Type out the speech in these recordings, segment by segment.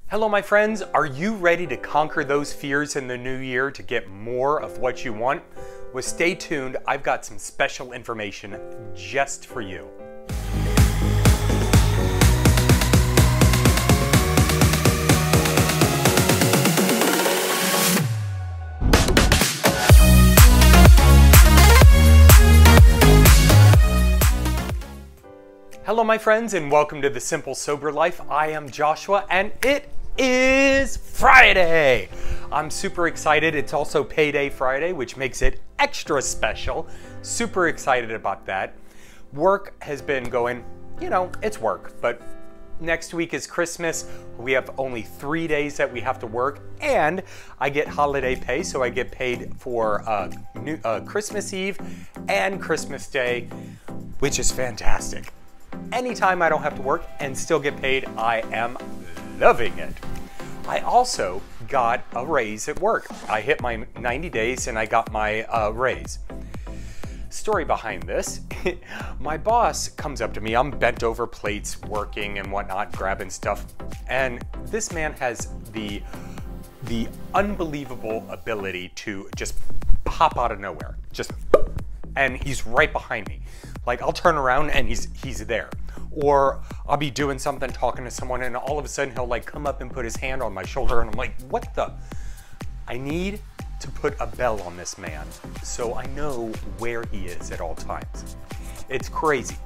Hello, my friends. Are you ready to conquer those fears in the new year to get more of what you want? Well, stay tuned. I've got some special information just for you. Hello, my friends, and welcome to The Simple Sober Life. I am Joshua, and it is Friday. I'm super excited. It's also Payday Friday, which makes it extra special. Super excited about that. Work has been going, it's work, but next week is Christmas. We have only 3 days that we have to work, and I get holiday pay, so I get paid for Christmas Eve and Christmas Day, which is fantastic. Anytime I don't have to work and still get paid, I am loving it. I also got a raise at work. I hit my 90 days and I got my raise. Story behind this, my boss comes up to me. I'm bent over plates, working and whatnot, grabbing stuff. And this man has the unbelievable ability to just pop out of nowhere. And he's right behind me. Like, I'll turn around and he's there. Or I'll be doing something, talking to someone, and all of a sudden he'll come up and put his hand on my shoulder, and I'm like, what the? I need to put a bell on this man so I know where he is at all times. It's crazy.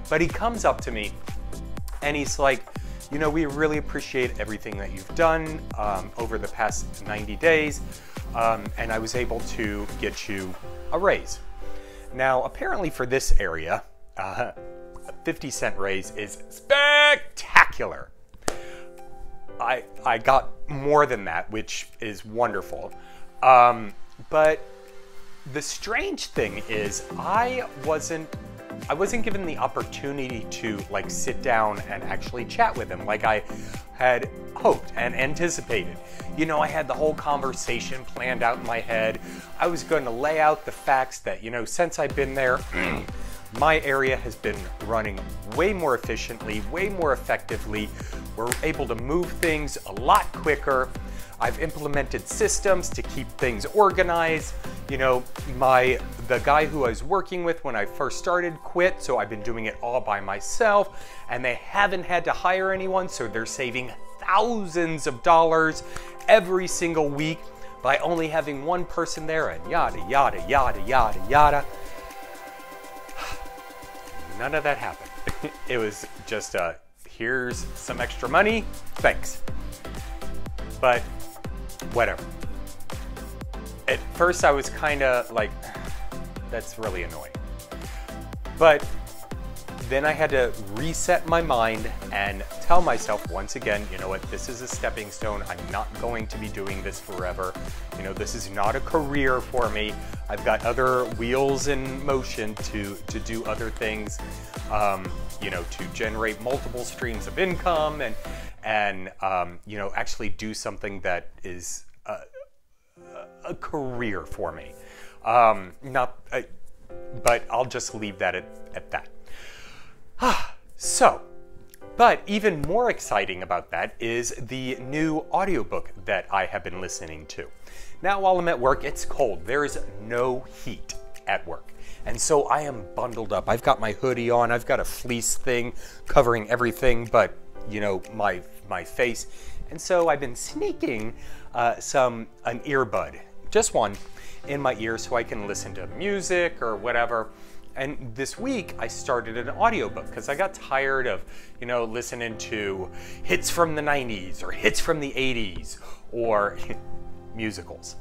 But he comes up to me and he's like, we really appreciate everything that you've done over the past 90 days, and I was able to get you a raise. Now, apparently for this area, a 50-cent raise is spectacular. I got more than that, which is wonderful. But the strange thing is I wasn't given the opportunity to sit down and actually chat with him like I had hoped and anticipated. I had the whole conversation planned out in my head. I was going to lay out the facts that, since I've been there, my area has been running way more efficiently, way more effectively. We're able to move things a lot quicker. I've implemented systems to keep things organized. The guy who I was working with when I first started quit, so I've been doing it all by myself, and they haven't had to hire anyone, so they're saving thousands of dollars every single week by only having one person there, and yada, yada, yada, yada, yada. None of that happened. It was just here's some extra money, thanks. But whatever. At first I was kind of like, that's really annoying. But then I had to reset my mind and tell myself once again, this is a stepping stone. I'm not going to be doing this forever. This is not a career for me. I've got other wheels in motion to do other things, to generate multiple streams of income and actually do something that is a career for me. But I'll just leave that at that. But even more exciting about that is the new audiobook that I have been listening to. Now, while I'm at work, it's cold. There is no heat at work. And so I am bundled up. I've got my hoodie on. I've got a fleece thing covering everything but, my face. And so I've been sneaking an earbud, just one, in my ear so I can listen to music or whatever. And this week I started an audiobook because I got tired of, listening to hits from the 90s or hits from the 80s or musicals.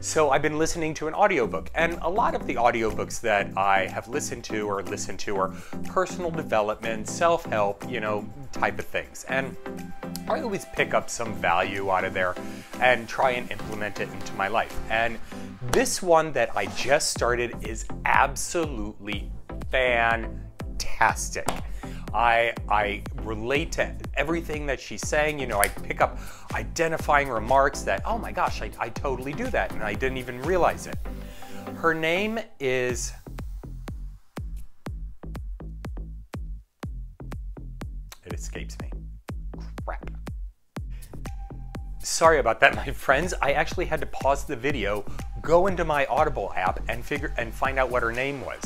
So I've been listening to an audiobook, and a lot of the audiobooks that I have listened to are personal development, self-help, type of things. And I always pick up some value out of there and try and implement it into my life. And this one that I just started is absolutely fantastic. I relate to everything that she's saying. I pick up identifying remarks that, oh my gosh, I totally do that, and I didn't even realize it. Her name is, it escapes me. Crap. Sorry about that, my friends. I actually had to pause the video, go into my Audible app, and find out what her name was.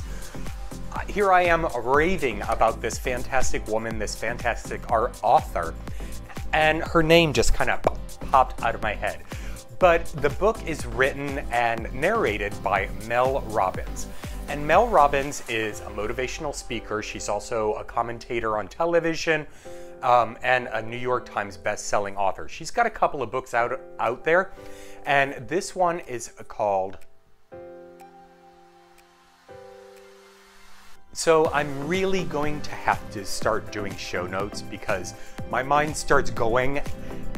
Here I am raving about this fantastic woman, this fantastic author, and her name just kind of popped out of my head. But the book is written and narrated by Mel Robbins. And Mel Robbins is a motivational speaker. She's also a commentator on television and a New York Times best-selling author. She's got a couple of books out there, and this one is called... So I'm really going to have to start doing show notes because my mind starts going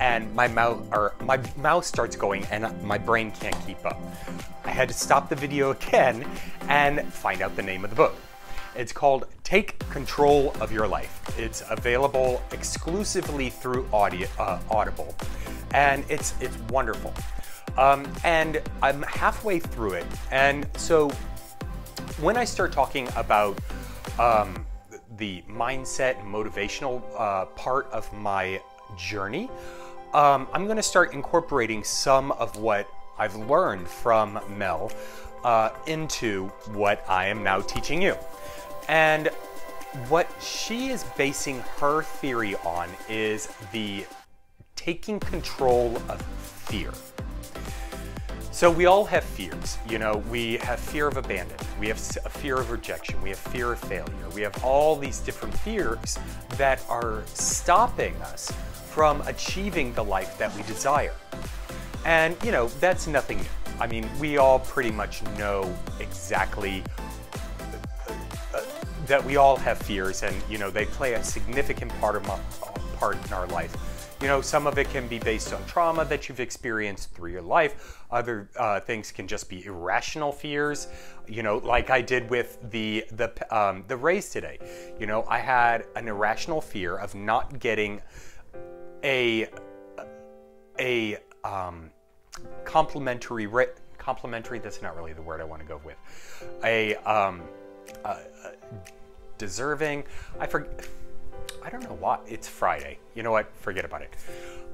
and my mouth starts going and my brain can't keep up. I had to stop the video again and find out the name of the book. It's called Take Control of Your Life. It's available exclusively through Audible, and it's wonderful. And I'm halfway through it, and so when I start talking about the mindset and motivational part of my journey, I'm going to start incorporating some of what I've learned from Mel into what I am now teaching you. And what she is basing her theory on is the taking control of fear. So we all have fears. You know, we have fear of abandonment, we have a fear of rejection, we have fear of failure, we have all these different fears that are stopping us from achieving the life that we desire. And, you know, that's nothing new. I mean, we all pretty much know exactly that we all have fears, and, you know, they play a significant part in our life. You know, some of it can be based on trauma that you've experienced through your life. Other things can just be irrational fears, you know, like I did with the raise today. You know, I had an irrational fear of not getting a complimentary, that's not really the word I want to go with. Deserving, I don't know why. It's Friday. You know what? Forget about it.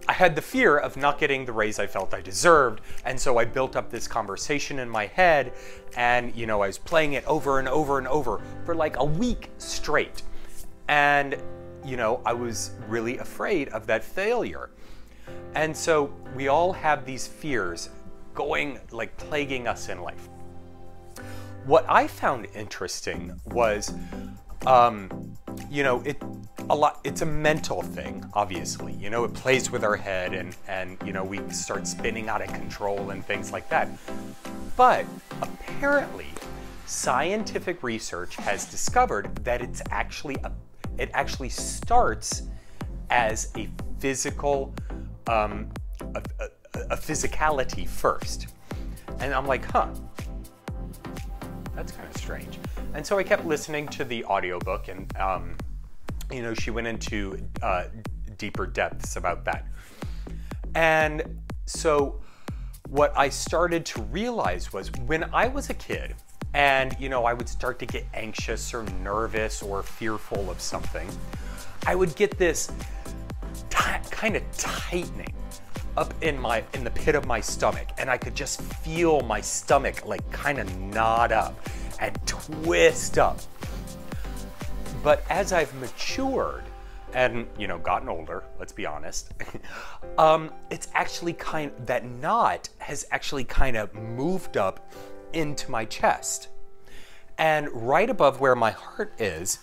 I had the fear of not getting the raise I felt I deserved, and so I built up this conversation in my head, and, you know, I was playing it over and over and over for like a week straight. And, you know, I was really afraid of that failure. And so we all have these fears going, like, plaguing us in life. What I found interesting was, you know, it's a mental thing, obviously. You know, it plays with our head, and you know, we start spinning out of control and things like that. But apparently, scientific research has discovered that it actually starts as a physical, a physicality first. And I'm like, huh, that's kind of strange. And so I kept listening to the audiobook, and you know, she went into deeper depths about that. And so what I started to realize was, when I was a kid and, you know, I would start to get anxious or nervous or fearful of something, I would get this kind of tightening up in the pit of my stomach, and I could just feel my stomach like kind of knot up and twist up. But as I've matured and, you know, gotten older, let's be honest, it's actually that knot has actually kind of moved up into my chest. And right above where my heart is,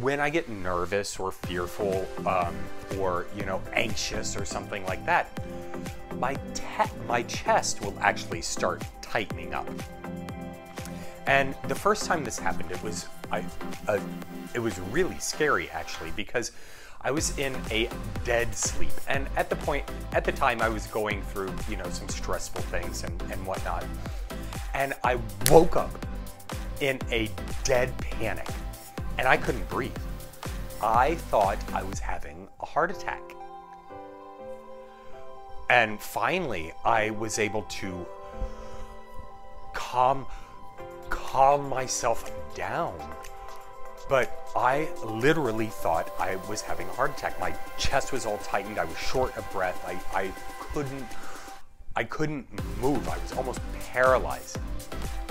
when I get nervous or fearful or, you know, anxious or something like that, my chest will actually start tightening up. And the first time this happened, it was really scary, actually, because I was in a dead sleep. And at the time, I was going through, you know, some stressful things and whatnot. And I woke up in a dead panic, and I couldn't breathe. I thought I was having a heart attack. And finally, I was able to calm myself down But I literally thought I was having a heart attack. My chest was all tightened. I was short of breath. I couldn't move. I was almost paralyzed.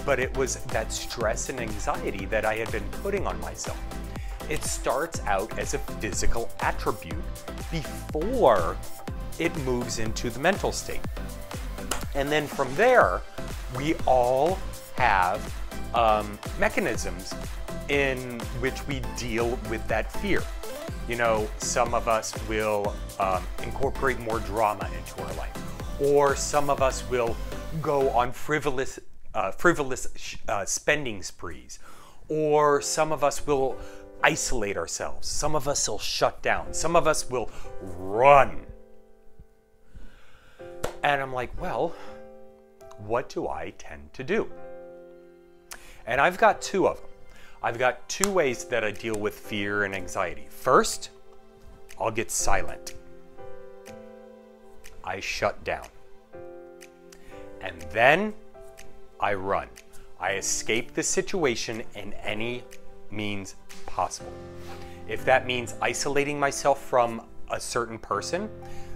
But it was that stress and anxiety that I had been putting on myself. It starts out as a physical attribute before it moves into the mental state. And then from there, we all have mechanisms in which we deal with that fear. You know, some of us will incorporate more drama into our life, or some of us will go on frivolous spending sprees, or some of us will isolate ourselves. Some of us will shut down. Some of us will run. And I'm like, well, what do I tend to do? And I've got two of them. I've got two ways that I deal with fear and anxiety. First, I'll get silent. I shut down. And then I run. I escape the situation in any means possible. If that means isolating myself from a certain person,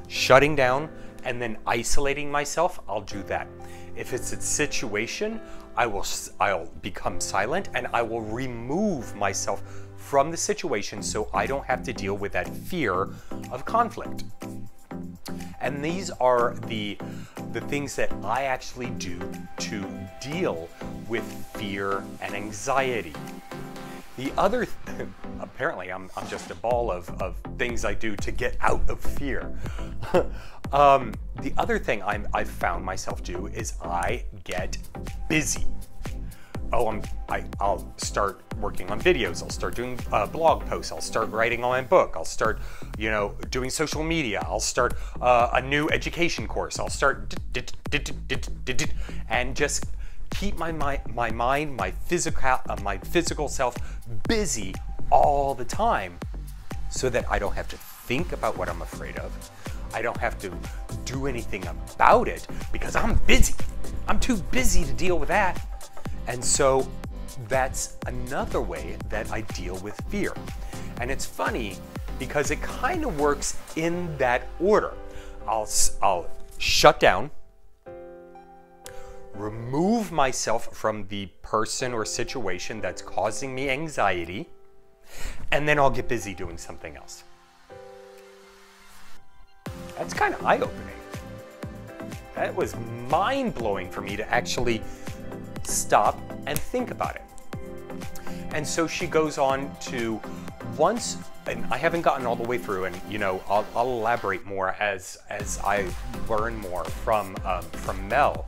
shutting down, and then isolating myself, I'll do that. If it's a situation, I'll become silent and I will remove myself from the situation so I don't have to deal with that fear of conflict. And these are the things that I actually do to deal with fear and anxiety. The other, apparently I'm just a ball of things I do to get out of fear. The other thing I've found myself do is I get busy. I'll start working on videos. I'll start doing blog posts. I'll start writing on my book. I'll start, doing social media. I'll start a new education course. I'll start and just keep my mind, my physical self busy all the time, so that I don't have to think about what I'm afraid of. I don't have to do anything about it because I'm busy. I'm too busy to deal with that. And so that's another way that I deal with fear. And it's funny because it kind of works in that order. I'll shut down, remove myself from the person or situation that's causing me anxiety, and then I'll get busy doing something else. That's kind of eye-opening. That was mind-blowing for me to actually stop and think about it. And so she goes on to and I haven't gotten all the way through, and I'll elaborate more as I learn more from Mel.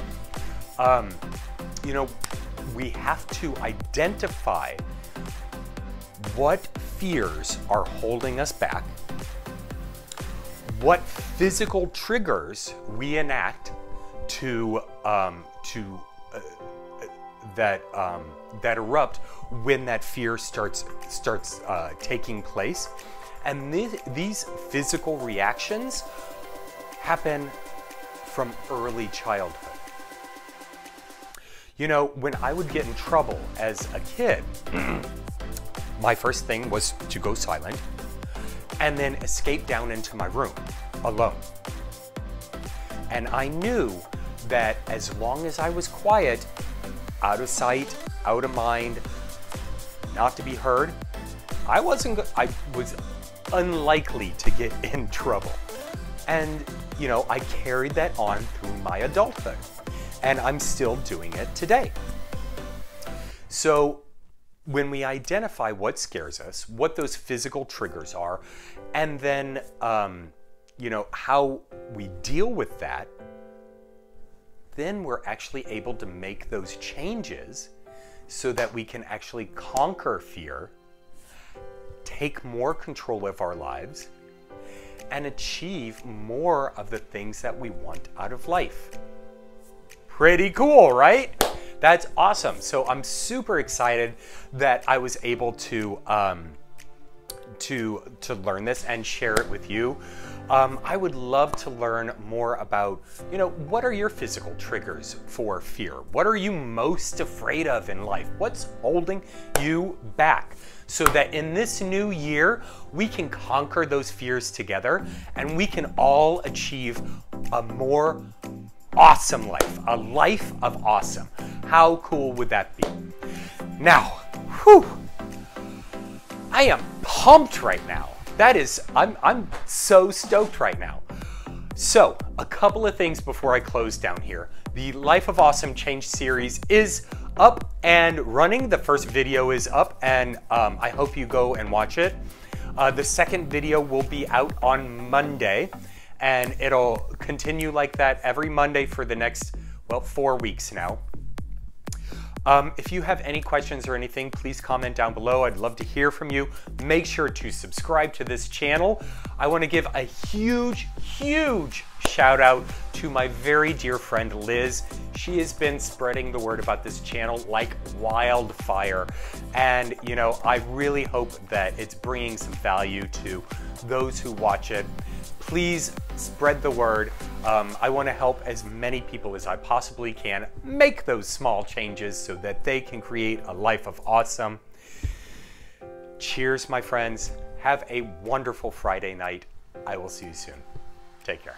We have to identify what fears are holding us back, what physical triggers we enact that erupt when that fear starts taking place, and these physical reactions happen from early childhood. When I would get in trouble as a kid, my first thing was to go silent and then escape down into my room alone. And I knew that as long as I was quiet, out of sight, out of mind, not to be heard, I was unlikely to get in trouble. And, I carried that on through my adulthood. And I'm still doing it today. So when we identify what scares us, what those physical triggers are, and then, how we deal with that, then we're actually able to make those changes so that we can actually conquer fear, take more control of our lives, and achieve more of the things that we want out of life. Pretty cool, right? That's awesome. So I'm super excited that I was able to to learn this and share it with you. I would love to learn more about, what are your physical triggers for fear? What are you most afraid of in life? What's holding you back? So that in this new year, we can conquer those fears together and we can all achieve a more awesome life, a life of awesome. How cool would that be? Now, I am pumped right now. I'm so stoked right now. So, a couple of things before I close down here. The Life of Awesome Change series is up and running. The first video is up, and I hope you go and watch it. The second video will be out on Monday, and it'll continue like that every Monday for the next, 4 weeks now. If you have any questions or anything, please comment down below. I'd love to hear from you. Make sure to subscribe to this channel. I want to give a huge shout out to my very dear friend Liz. She has been spreading the word about this channel like wildfire. And, I really hope that it's bringing some value to those who watch it. Please spread the word. I want to help as many people as I possibly can make those small changes so that they can create a life of awesome. Cheers, my friends. Have a wonderful Friday night. I will see you soon. Take care.